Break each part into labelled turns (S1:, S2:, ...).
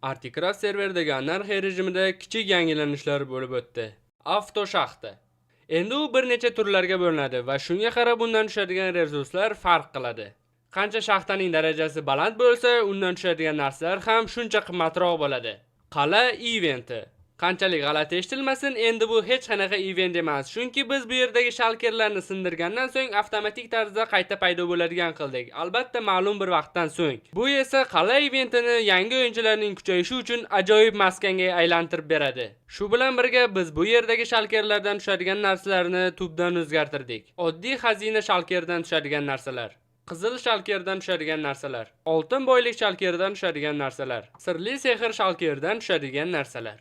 S1: Articraft serverdagi anarxiya rejimida kichik yangilanishlar bo'lib o'tdi. Avto shaxta. Endi u bir necha turlarga bo'linadi va shunga qarab undan tushadigan resurslar farq qiladi. Qancha shaxtaning darajasi baland bo'lsa, undan tushadigan narsalar ham shuncha qimmatroq bo'ladi. Qala eventi. Qanchalik g'alati eshitilmasin, endi bu hech qanaqa event emas, chunki biz bu yerdagi shalkerlarni sindirgandan so'ng avtomatik tarzda qayta paydo bo'ladigan qildik. Albatta ma'lum bir vaqtdan so'ng. Bu esa qala eventini yangi o'yinchilarning kuchayishi uchun ajoyib maskanga aylantirib beradi. Shu bilan birga biz bu yerdagi shalkerlardan tushadigan narsalarni tubdan o'zgartirdik. Oddiy xazina shalkerdan tushadigan narsalar, qizil shalkerdan tushadigan narsalar, oltin boylik shalkerdan tushadigan narsalar, sirli sehr shalkerdan tushadigan narsalar.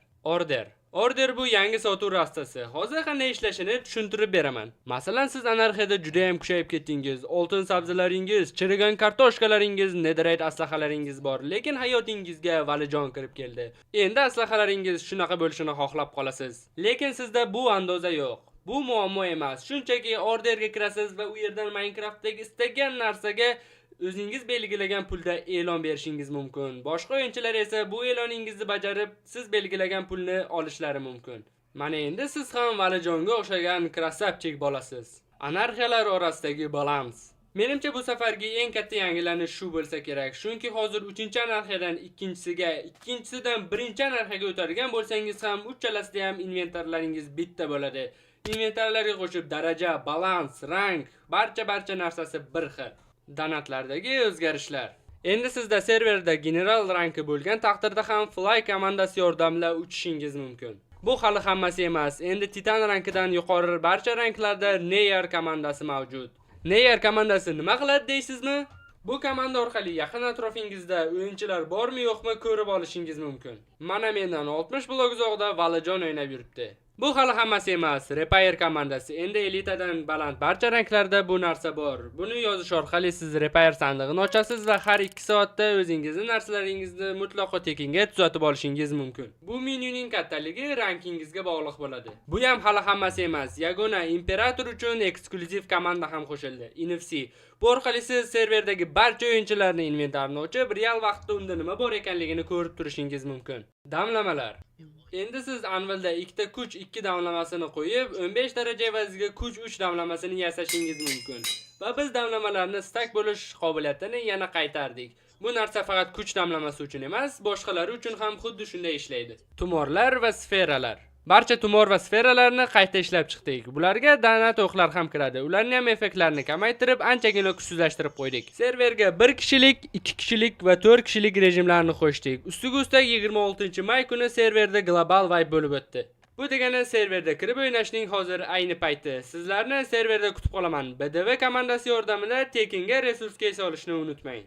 S1: Order bu yangi sotuv rastasi. Hozir qanday ishlashini tushuntirib beraman. Masalan, siz anarxiyada juda ham kuchayib ketdingiz. Oltin sabzalaringiz, chirigan kartoshkalaringiz, netherite aslahalaringiz bor, lekin hayotingizga valijon kirib keldi. Endi aslahalaringiz shunaqa bo'lishini xohlab qolasiz. Lekin sizda bu andoza yo'q. Bu muammo emas. Shunchaki orderga kirasiz va u yerdan Minecraftdagi istagan narsaga o'zingiz belgilagan pulda e'lon berishingiz mumkin. Boshqa o'yinchilar esa bu e'loningizni bajarib, siz belgilagan pulni olishlari mumkin. Mana endi siz ham valijonga o'xshagan krasavchik bo'lasiz. Anarxiyalar orasidagi balans. Menimcha bu safargi eng katta yangilanish shu bo'lsa kerak. Chunki hozir 3-anarxiyadan ikkinchisiga, ikkinchisidan 1-anarxiyaga o'tadigan bo'lsangiz ham uchalasida ham inventarlaringiz bitta bo'ladi. Inventarlarga qo'shib daraja, balans, rang, barcha narsasi bir xil. Donatlardagi o'zgarishlar. Endi sizda serverda general ranki bo'lgan taqdirda ham fly komandasi yordamida uchishingiz mumkin. Bu hali hammasi emas. Endi titan rankidan yuqori barcha ranklarda Neyer komandasi mavjud. Neyer komandasi nima qiladi deysizmi? Bu komanda orqali yaqin atrofingizda o'yinchilar bormi yo'qmi ko'rib olishingiz mumkin. Mana mendan 60 blok uzoqda valijon o'ynab yuribdi. Bu hali hammasi emas. Repair komandasi. Endi elitadan baland barcha ranklarda bu narsa bor. Buni yozish orqali siz repair sandig'ini ochasiz va har 2 soatda o'zingizning narsalaringizni mutlaqo tekinga tuzatib olishingiz mumkin. Bu menyuning kattaligi rankingizga bog'liq bo'ladi. Bu ham hali hammasi emas. Yagona imperator uchun eksklyuziv komanda ham qo'shildi. NFC. Bu orqali siz serverdagi barcha o'yinchilarning inventarini ochib, real vaqtda unda nima bor ekanligini ko'rib turishingiz mumkin. Damlamalar. Endi siz Anvilda ikkita kuch 2 damlamasini qo'yib, 15 daraja evaziga kuch 3 damlamasini yasashingiz mumkin. Va biz damlamalarni stack bo'lish qobiliyatini yana qaytardik. Bu narsa faqat kuch damlamasi uchun emas, boshqalari uchun ham xuddi shunday ishlaydi. Tumorlar va sferalar. Barcha tumor va sferalarni qayta ishlab chiqdik. Bularga donat o'qlar ham kiradi. Ularning ham effektlarini kamaytirib, anchagina kuchsizlashtirib qo'ydik. Serverga 1 kishilik, 2 kishilik va 4 kishilik rejimlarni qo'shdik. Ustiga ustak 26-may kuni serverda global vibe bo'lib o'tdi. Bu degani serverda kirib o'ynashning hozir ayni payti. Sizlarni serverda kutib qolaman. BDV komandasi yordamida tekinga resursga esa olishni unutmang.